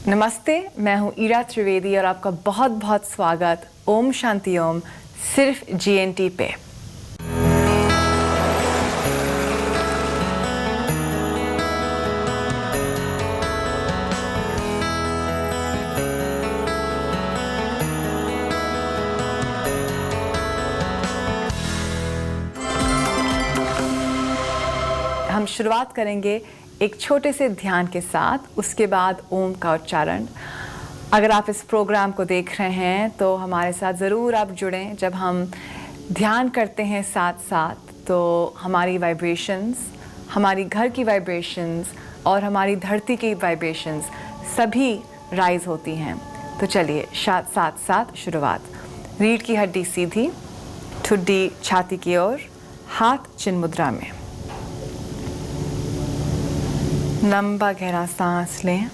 नमस्ते, मैं हूँ ईरा त्रिवेदी और आपका बहुत बहुत स्वागत ओम शांति ओम सिर्फ GNT पे। हम शुरुआत करेंगे एक छोटे से ध्यान के साथ, उसके बाद ओम का उच्चारण। अगर आप इस प्रोग्राम को देख रहे हैं तो हमारे साथ ज़रूर आप जुड़ें। जब हम ध्यान करते हैं साथ साथ तो हमारी वाइब्रेशंस, हमारी घर की वाइब्रेशंस और हमारी धरती की वाइब्रेशंस सभी राइज होती हैं। तो चलिए साथ साथ शुरुआत। रीढ़ की हड्डी सीधी, ठुड्डी छाती की ओर, हाथ चिन्ह मुद्रा में। लंबा गहरा सांस लें।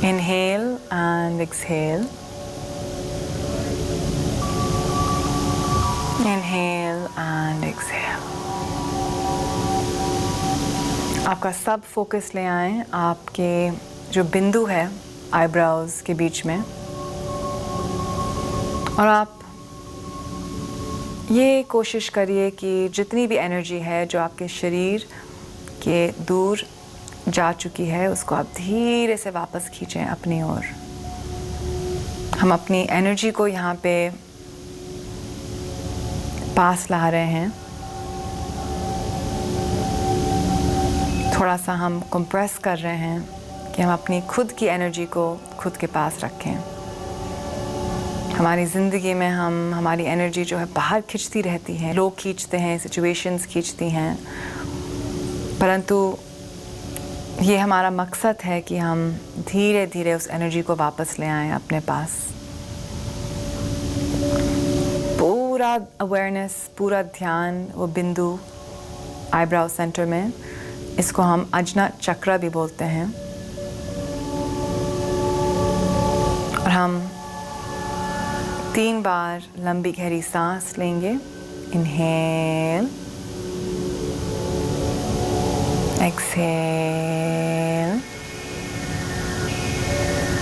Inhale and exhale. Inhale and exhale. आपका सब फोकस ले आएं आपके जो बिंदु है आईब्रोज के बीच में, और आप ये कोशिश करिए कि जितनी भी एनर्जी है जो आपके शरीर के दूर जा चुकी है उसको आप धीरे से वापस खींचें अपनी ओर। हम अपनी एनर्जी को यहाँ पे पास ला रहे हैं। थोड़ा सा हम कंप्रेस कर रहे हैं कि हम अपनी खुद की एनर्जी को खुद के पास रखें। हमारी ज़िंदगी में हमारी एनर्जी जो है बाहर खींचती रहती है, लोग खींचते हैं, सिचुएशंस खींचती हैं, परंतु ये हमारा मकसद है कि हम धीरे धीरे उस एनर्जी को वापस ले आएं अपने पास। पूरा अवेयरनेस, पूरा ध्यान वो बिंदु आईब्राउ सेंटर में, इसको हम अजना चक्र भी बोलते हैं। और हम 3 बार लंबी गहरी सांस लेंगे। Inhale, exhale,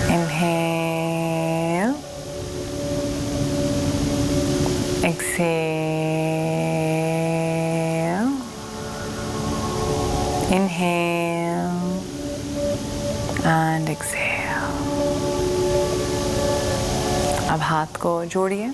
inhale, exhale, inhale and exhale। अब हाथ को जोड़िए।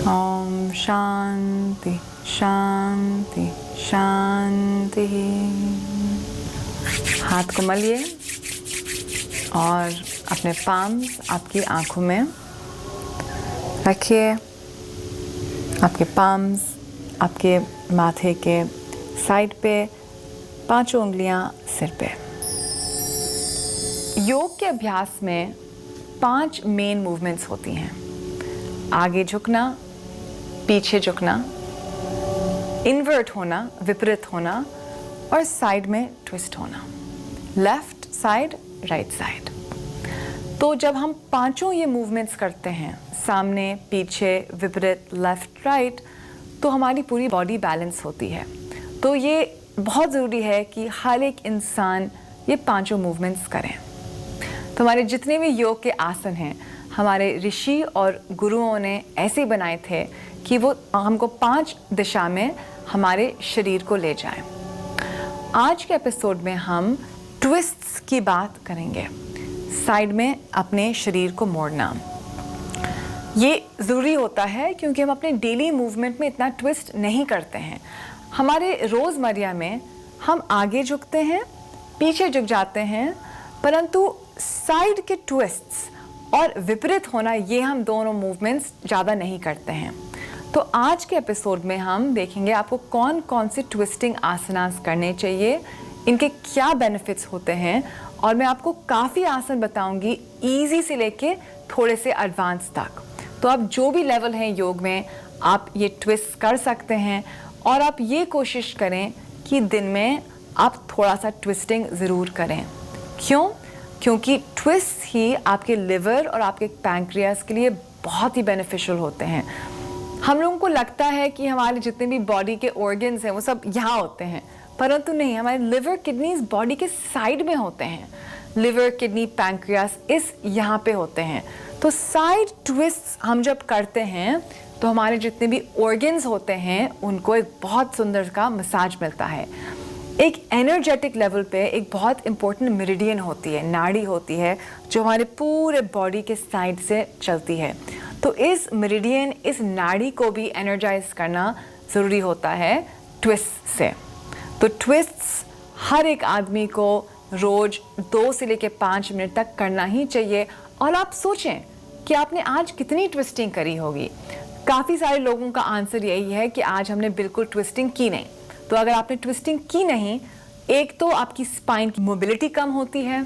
ओम शांति शांति शांति। हाथ को मलिए और अपने पाम्स आपकी आंखों में रखिए। आपके पाम्स आपके माथे के साइड पे, 5 उंगलियां सिर पे। योग के अभ्यास में 5 मेन मूवमेंट्स होती हैं। आगे झुकना, पीछे झुकना, इन्वर्ट होना, विपरीत होना, और साइड में ट्विस्ट होना। Left side, right side. तो जब हम 5 ये मूवमेंट्स करते हैं, सामने, पीछे, विपरीत, लेफ्ट, राइट, तो हमारी पूरी बॉडी बैलेंस होती है। तो ये बहुत ज़रूरी है कि हर एक इंसान ये 5 मूवमेंट्स करें। तो हमारे जितने भी योग के आसन हैं, हमारे ऋषि और गुरुओं ने ऐसे बनाए थे कि वो हमको 5 दिशा में हमारे शरीर को ले जाएं। आज के एपिसोड में हम ट्विस्ट्स की बात करेंगे। साइड में अपने शरीर को मोड़ना, ये ज़रूरी होता है क्योंकि हम अपने डेली मूवमेंट में इतना ट्विस्ट नहीं करते हैं। हमारे रोज़मर्रा में हम आगे झुकते हैं, पीछे झुक जाते हैं, परंतु साइड के ट्विस्ट्स और विपरीत होना, ये हम दोनों मूवमेंट्स ज़्यादा नहीं करते हैं। तो आज के एपिसोड में हम देखेंगे आपको कौन कौन से ट्विस्टिंग आसनास करने चाहिए, इनके क्या बेनिफिट्स होते हैं और मैं आपको काफ़ी आसन बताऊंगी, इजी से लेके थोड़े से एडवांस तक। तो आप जो भी लेवल हैं योग में, आप ये ट्विस्ट कर सकते हैं। और आप ये कोशिश करें कि दिन में आप थोड़ा सा ट्विस्टिंग ज़रूर करें। क्यों? क्योंकि ट्विस्ट ही आपके लिवर और आपके पैंक्रियास के लिए बहुत ही बेनिफिशियल होते हैं। हम लोगों को लगता है कि हमारे जितने भी बॉडी के ऑर्गन्स हैं वो सब यहाँ होते हैं, परंतु नहीं, हमारे लिवर किडनीज बॉडी के साइड में होते हैं। लिवर, किडनी, पैंक्रियास इस यहाँ पे होते हैं। तो साइड ट्विस्ट हम जब करते हैं तो हमारे जितने भी ऑर्गन्स होते हैं उनको एक बहुत सुंदर का मसाज मिलता है। एक एनर्जेटिक लेवल पे एक बहुत इंपॉर्टेंट मेरिडियन होती है, नाड़ी होती है, जो हमारे पूरे बॉडी के साइड से चलती है। तो इस मेरिडियन, इस नाड़ी को भी एनर्जाइज करना ज़रूरी होता है ट्विस्ट से। तो ट्विस्ट्स हर एक आदमी को रोज़ 2 से लेकर 5 मिनट तक करना ही चाहिए। और आप सोचें कि आपने आज कितनी ट्विस्टिंग करी होगी। काफ़ी सारे लोगों का आंसर यही है कि आज हमने बिल्कुल ट्विस्टिंग की नहीं। तो अगर आपने ट्विस्टिंग की नहीं, एक तो आपकी स्पाइन की मोबिलिटी कम होती है,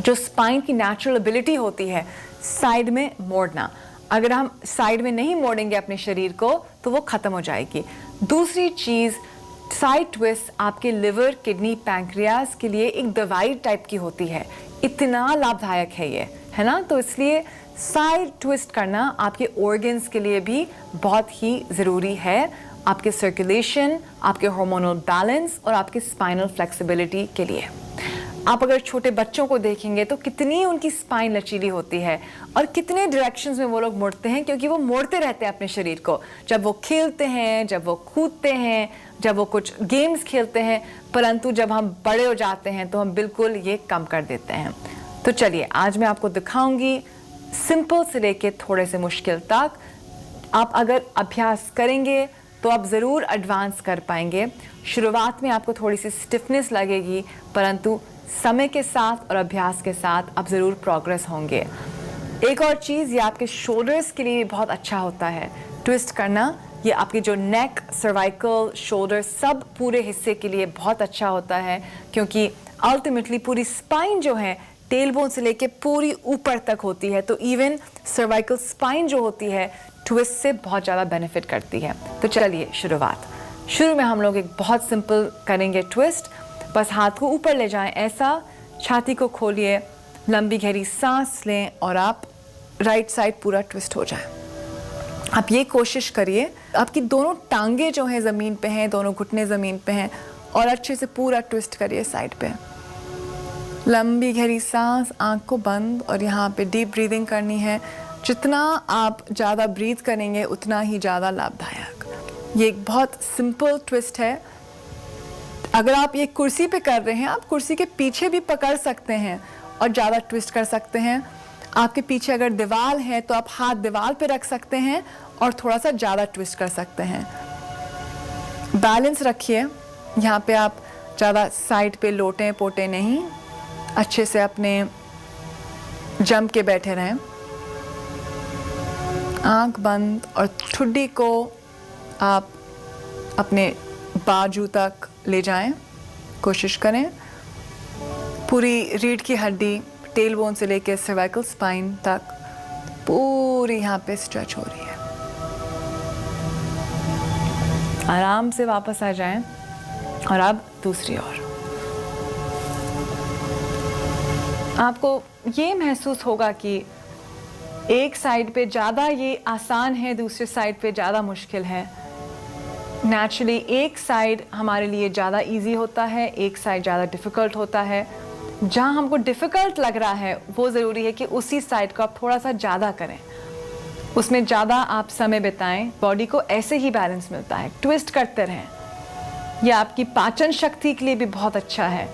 जो स्पाइन की नेचुरल एबिलिटी होती है साइड में मोड़ना। अगर हम साइड में नहीं मोड़ेंगे अपने शरीर को तो वो ख़त्म हो जाएगी। दूसरी चीज़, साइड ट्विस्ट आपके लिवर, किडनी, पैंक्रियास के लिए एक दवाई टाइप की होती है। इतना लाभदायक है ये, है ना? तो इसलिए साइड ट्विस्ट करना आपके ऑर्गन्स के लिए भी बहुत ही ज़रूरी है, आपके सर्कुलेशन, आपके हार्मोनल बैलेंस और आपके स्पाइनल फ्लेक्सिबिलिटी के लिए। आप अगर छोटे बच्चों को देखेंगे तो कितनी उनकी स्पाइन लचीली होती है और कितने डायरेक्शंस में वो लोग मुड़ते हैं, क्योंकि वो मोड़ते रहते हैं अपने शरीर को जब वो खेलते हैं, जब वो कूदते हैं, जब वो कुछ गेम्स खेलते हैं। परंतु जब हम बड़े हो जाते हैं तो हम बिल्कुल ये कम कर देते हैं। तो चलिए आज मैं आपको दिखाऊंगी सिंपल से लेके थोड़े से मुश्किल तक। आप अगर अभ्यास करेंगे तो आप ज़रूर एडवांस कर पाएंगे। शुरुआत में आपको थोड़ी सी स्टिफनेस लगेगी, परंतु समय के साथ और अभ्यास के साथ आप ज़रूर प्रोग्रेस होंगे। एक और चीज़, ये आपके शोल्डर्स के लिए भी बहुत अच्छा होता है ट्विस्ट करना। ये आपके जो नेक, सर्वाइकल, शोल्डर, सब पूरे हिस्से के लिए बहुत अच्छा होता है, क्योंकि अल्टीमेटली पूरी स्पाइन जो है टेल बोन से लेके पूरी ऊपर तक होती है। तो इवन सर्वाइकल स्पाइन जो होती है ट्विस्ट से बहुत ज़्यादा बेनिफिट करती है। तो चलिए शुरू में हम लोग एक बहुत सिंपल करेंगे ट्विस्ट। बस हाथ को ऊपर ले जाएं, ऐसा, छाती को खोलिए, लंबी गहरी सांस लें और आप राइट साइड पूरा ट्विस्ट हो जाए। आप ये कोशिश करिए आपकी दोनों टांगे जो हैं ज़मीन पे हैं, दोनों घुटने ज़मीन पे हैं, और अच्छे से पूरा ट्विस्ट करिए साइड पे। लंबी गहरी सांस, आँख को बंद, और यहाँ पे डीप ब्रीदिंग करनी है। जितना आप ज़्यादा ब्रीथ करेंगे उतना ही ज़्यादा लाभदायक। ये एक बहुत सिंपल ट्विस्ट है। अगर आप ये कुर्सी पे कर रहे हैं, आप कुर्सी के पीछे भी पकड़ सकते हैं और ज़्यादा ट्विस्ट कर सकते हैं। आपके पीछे अगर दीवार है तो आप हाथ दीवार पे रख सकते हैं और थोड़ा सा ज़्यादा ट्विस्ट कर सकते हैं। बैलेंस रखिए, यहाँ पे आप ज़्यादा साइड पे लोटे पोटे नहीं, अच्छे से अपने जम के बैठे रहें। आंख बंद और ठुड्डी को आप अपने बाजू तक ले जाएं, कोशिश करें। पूरी रीढ़ की हड्डी टेल बोन से लेकर सर्वाइकल स्पाइन तक पूरी यहाँ पे स्ट्रेच हो रही है। आराम से वापस आ जाएं और अब दूसरी ओर। आपको ये महसूस होगा कि एक साइड पे ज़्यादा ये आसान है, दूसरे साइड पे ज़्यादा मुश्किल है। नेचुरली एक साइड हमारे लिए ज़्यादा इजी होता है, एक साइड ज़्यादा डिफ़िकल्ट होता है। जहाँ हमको डिफ़िकल्ट लग रहा है वो ज़रूरी है कि उसी साइड को आप थोड़ा सा ज़्यादा करें, उसमें ज़्यादा आप समय बिताएं। बॉडी को ऐसे ही बैलेंस मिलता है, ट्विस्ट करते रहें। यह आपकी पाचन शक्ति के लिए भी बहुत अच्छा है,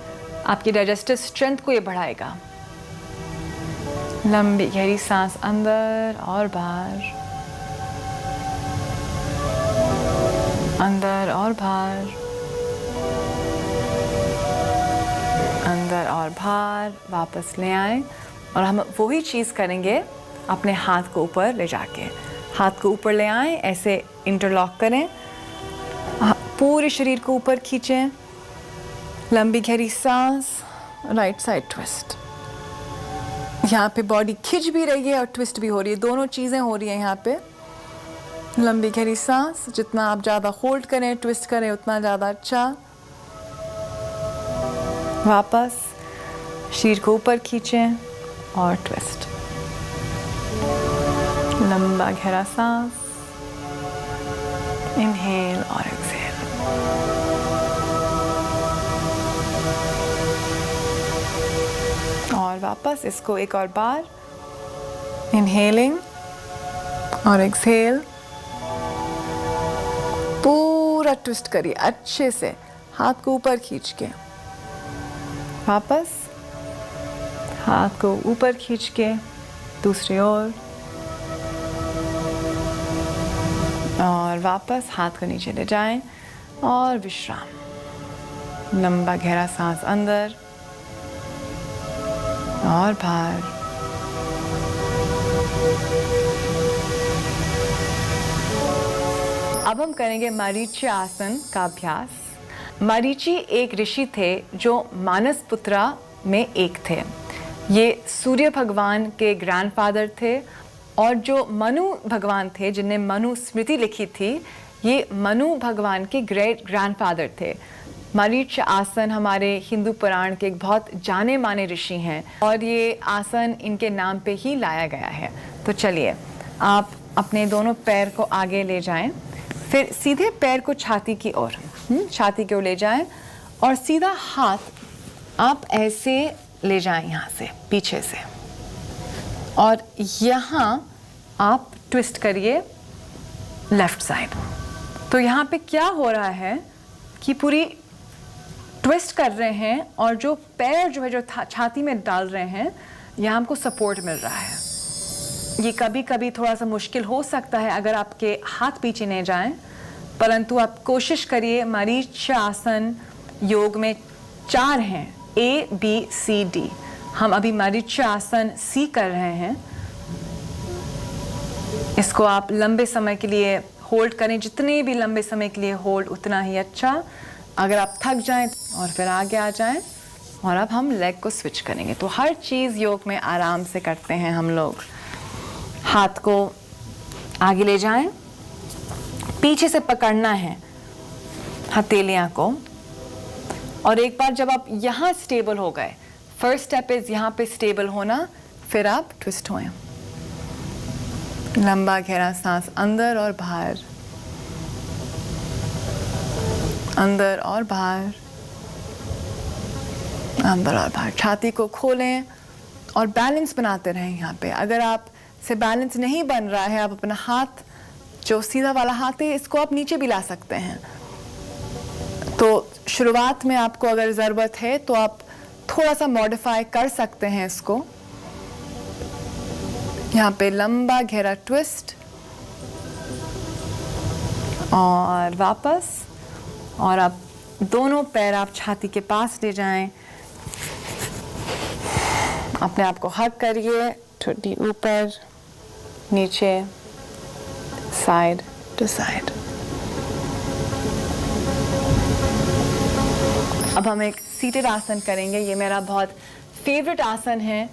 आपकी डाइजेस्टिव स्ट्रेंथ को ये बढ़ाएगा। लंबी गहरी सांस अंदर और बाहर, अंदर और बाहर, अंदर और बाहर। वापस ले आएं और हम वही चीज़ करेंगे अपने हाथ को ऊपर ले जाके। हाथ को ऊपर ले आएं, ऐसे इंटरलॉक करें, पूरे शरीर को ऊपर खींचें। लंबी गहरी सांस राइट साइड ट्विस्ट। यहाँ पे बॉडी खिंच भी रही है और ट्विस्ट भी हो रही है, दोनों चीज़ें हो रही हैं यहाँ पे। लंबी गहरी सांस, जितना आप ज़्यादा होल्ड करें, ट्विस्ट करें, उतना ज़्यादा अच्छा। वापस शरीर को ऊपर खींचें और ट्विस्ट। लंबा गहरा सांस, इनहेल और एक्सहेल। और वापस इसको एक और बार, इनहेलिंग और एक्सहेल। पूरा ट्विस्ट करिए अच्छे से, हाथ को ऊपर खींच के। वापस हाथ को ऊपर खींच के दूसरी ओर, और वापस हाथ को नीचे ले जाएं और विश्राम। लंबा गहरा सांस अंदर और बाहर। अब हम करेंगे मरीचि आसन का अभ्यास। मरीचि एक ऋषि थे जो मानसपुत्रा में एक थे। ये सूर्य भगवान के ग्रैंडफादर थे, और जो मनु भगवान थे जिनने मनु स्मृति लिखी थी, ये मनु भगवान के ग्रेट ग्रैंडफादर थे। मरीच आसन हमारे हिंदू पुराण के एक बहुत जाने माने ऋषि हैं, और ये आसन इनके नाम पे ही लाया गया है। तो चलिए, आप अपने दोनों पैर को आगे ले जाएं, फिर सीधे पैर को छाती की ओर, छाती की ओर ले जाएं, और सीधा हाथ आप ऐसे ले जाएं यहाँ से पीछे से, और यहाँ आप ट्विस्ट करिए लेफ्ट साइड। तो यहाँ पे क्या हो रहा है कि पूरी ट्विस्ट कर रहे हैं, और जो पैर जो है जो छाती में डाल रहे हैं, यहाँ हमको सपोर्ट मिल रहा है। ये कभी कभी थोड़ा सा मुश्किल हो सकता है अगर आपके हाथ पीछे नहीं जाएं, परंतु आप कोशिश करिए। मरीच आसन योग में 4 हैं, ABCD। हम अभी मरीच आसन C कर रहे हैं। इसको आप लंबे समय के लिए होल्ड करें, जितने भी लंबे समय के लिए होल्ड उतना ही अच्छा। अगर आप थक जाएं और फिर आगे आ जाएं, और अब हम लेग को स्विच करेंगे। तो हर चीज़ योग में आराम से करते हैं हम लोग। हाथ को आगे ले जाएं, पीछे से पकड़ना है हथेलियां को, और एक बार जब आप यहाँ स्टेबल हो गए, फर्स्ट स्टेप इज यहाँ पे स्टेबल होना, फिर आप ट्विस्ट होएं। लंबा गहरा सांस अंदर और बाहर, अंदर और बाहर, अंदर और बाहर। छाती को खोलें और बैलेंस बनाते रहें यहाँ पे। अगर आप से बैलेंस नहीं बन रहा है, आप अपना हाथ, जो सीधा वाला हाथ है, इसको आप नीचे भी ला सकते हैं। तो शुरुआत में आपको अगर ज़रूरत है तो आप थोड़ा सा मॉडिफाई कर सकते हैं इसको। यहाँ पे लंबा गहरा ट्विस्ट, और वापस, और अब दोनों पैर आप छाती के पास ले जाएं। अपने आप को हग करिए, ठुड्डी ऊपर नीचे, साइड टू साइड। अब हम एक सीटेड आसन करेंगे। ये मेरा बहुत फेवरेट आसन है,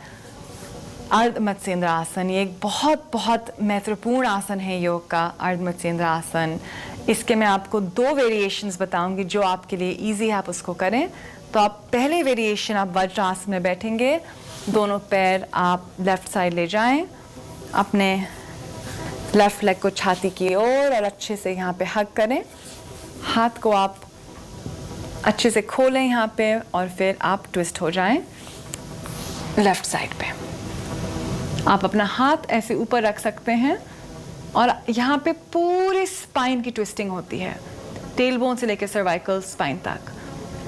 अर्ध मत्स्येंद्र आसन। ये एक बहुत बहुत महत्वपूर्ण आसन है योग का, अर्ध मत्स्येंद्र आसन। इसके मैं आपको 2 वेरिएशंस बताऊंगी जो आपके लिए इजी है, आप उसको करें। तो आप पहले वेरिएशन, आप वज्र आसन में बैठेंगे, दोनों पैर आप लेफ्ट साइड ले जाएं, अपने लेफ्ट लेग को छाती की ओर, और अच्छे से यहाँ पे हग करें। हाथ को आप अच्छे से खोलें यहाँ पे, और फिर आप ट्विस्ट हो जाएं लेफ्ट साइड पे। आप अपना हाथ ऐसे ऊपर रख सकते हैं, और यहाँ पे पूरे स्पाइन की ट्विस्टिंग होती है, टेल बोन से लेकर सर्वाइकल स्पाइन तक।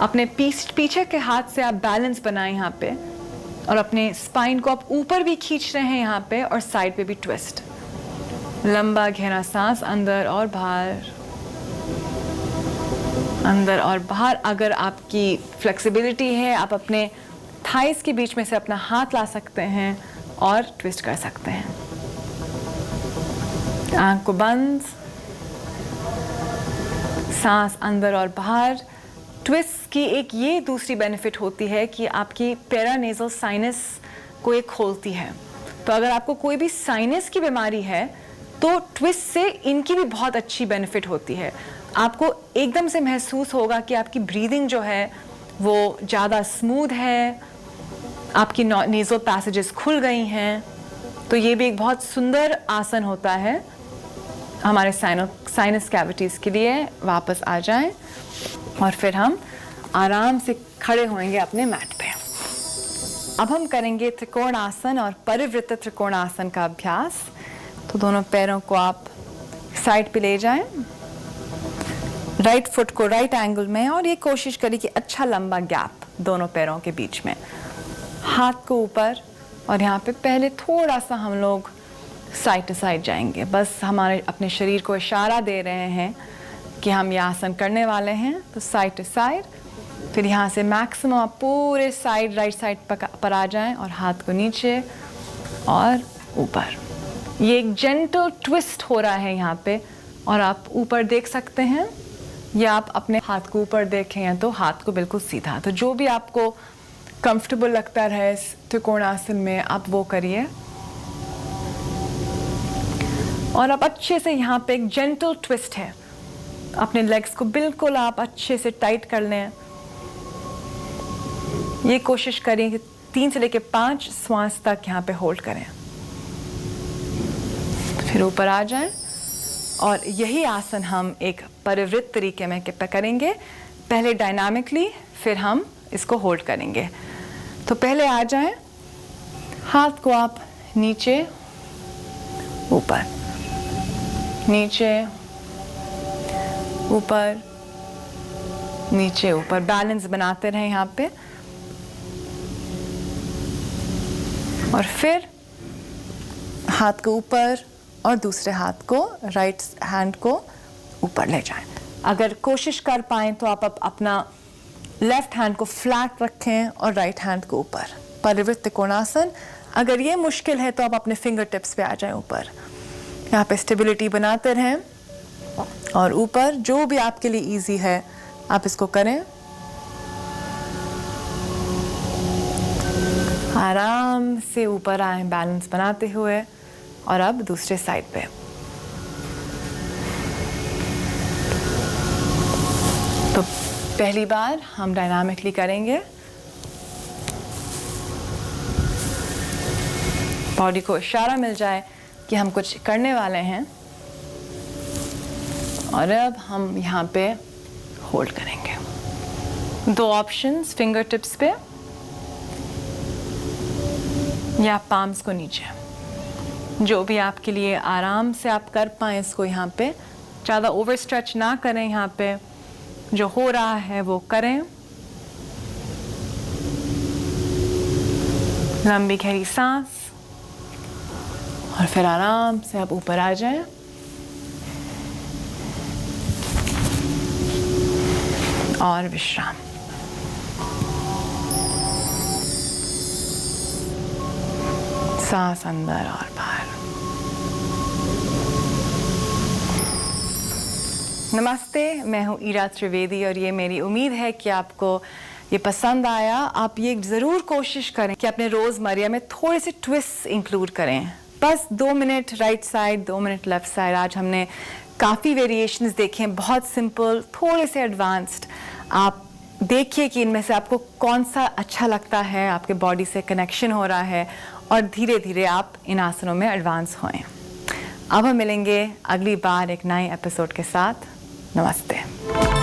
अपने पीछे के हाथ से आप बैलेंस बनाएं यहाँ पे, और अपने स्पाइन को आप ऊपर भी खींच रहे हैं यहाँ पे, और साइड पे भी ट्विस्ट। लंबा गहरा सांस अंदर और बाहर, अंदर और बाहर। अगर आपकी फ्लेक्सिबिलिटी है, आप अपने थाइस के बीच में से अपना हाथ ला सकते हैं और ट्विस्ट कर सकते हैं। आंख को बंद, सांस अंदर और बाहर, ट्विस्ट की एक ये दूसरी बेनिफिट होती है कि आपकी पैरानेजल साइनस को ये खोलती है। तो अगर आपको कोई भी साइनस की बीमारी है तो ट्विस्ट से इनकी भी बहुत अच्छी बेनिफिट होती है। आपको एकदम से महसूस होगा कि आपकी ब्रीदिंग जो है वो ज़्यादा स्मूथ है, आपकी नेज़ल पैसेजेस खुल गई हैं। तो ये भी एक बहुत सुंदर आसन होता है हमारे साइनस कैविटीज़ के लिए। वापस आ जाएं और फिर हम आराम से खड़े होएंगे अपने मैट पे। अब हम करेंगे त्रिकोणासन और परिवृत्त त्रिकोणासन का अभ्यास। तो दोनों पैरों को आप साइड पे ले जाएं, राइट फुट को राइट एंगल में, और ये कोशिश करें कि अच्छा लंबा गैप दोनों पैरों के बीच में। हाथ को ऊपर, और यहाँ पे पहले थोड़ा सा हम लोग साइड टू साइड जाएंगे। बस हमारे अपने शरीर को इशारा दे रहे हैं कि हम ये आसन करने वाले हैं। तो साइड टू साइड, फिर यहाँ से मैक्सिमम आप पूरे साइड राइट साइड पर आ जाएं और हाथ को नीचे और ऊपर। ये एक जेंटल ट्विस्ट हो रहा है यहाँ पे, और आप ऊपर देख सकते हैं या आप अपने हाथ को ऊपर देखें तो हाथ को बिल्कुल सीधा। तो जो भी आपको कंफर्टेबल लगता रहे इस त्रिकोणासन में आप वो करिए। और आप अच्छे से यहाँ पे एक जेंटल ट्विस्ट है, अपने लेग्स को बिल्कुल आप अच्छे से टाइट कर लें। ये कोशिश करें कि 3 से लेकर 5 श्वास तक यहाँ पे होल्ड करें, फिर ऊपर आ जाएं। और यही आसन हम एक परिवृत्त तरीके में करेंगे। पहले डायनामिकली, फिर हम इसको होल्ड करेंगे। तो पहले आ जाएं, हाथ को आप नीचे ऊपर, नीचे ऊपर, नीचे ऊपर, बैलेंस बनाते रहें यहाँ पे। और फिर हाथ को ऊपर और दूसरे हाथ को, राइट हैंड को ऊपर ले जाएं। अगर कोशिश कर पाएं तो आप अपना लेफ्ट हैंड को फ्लैट रखें और राइट हैंड को ऊपर। परिवृत्त त्रिकोणासन। अगर ये मुश्किल है तो आप अपने फिंगर टिप्स पे आ जाएं ऊपर। यहाँ पे स्टेबिलिटी बनाते रहें और ऊपर जो भी आपके लिए इजी है आप इसको करें। आराम से ऊपर आए बैलेंस बनाते हुए। और अब दूसरे साइड पे। तो पहली बार हम डायनामिकली करेंगे। बॉडी को इशारा मिल जाए कि हम कुछ करने वाले हैं। और अब हम यहाँ पे होल्ड करेंगे। 2 ऑप्शंस, फिंगर टिप्स पे या पाम्स को नीचे, जो भी आपके लिए आराम से आप कर पाएँ इसको। यहाँ पे ज़्यादा ओवर स्ट्रेच ना करें, यहाँ पे जो हो रहा है वो करें। लंबी गहरी सांस, और फिर आराम से आप ऊपर आ जाएं। और विश्राम। सांस अंदर और बाहर। नमस्ते, मैं हूँ ईरा त्रिवेदी और ये मेरी उम्मीद है कि आपको ये पसंद आया। आप ये ज़रूर कोशिश करें कि अपने रोज़मर्रा में थोड़े से ट्विस्ट इंक्लूड करें। बस 2 minute right side, 2 minute left side. आज हमने काफ़ी वेरिएशंस देखे हैं, बहुत सिंपल, थोड़े से एडवांस्ड। आप देखिए कि इनमें से आपको कौन सा अच्छा लगता है, आपके बॉडी से कनेक्शन हो रहा है, और धीरे धीरे आप इन आसनों में एडवांस होएं। अब हम मिलेंगे अगली बार एक नए एपिसोड के साथ। नमस्ते।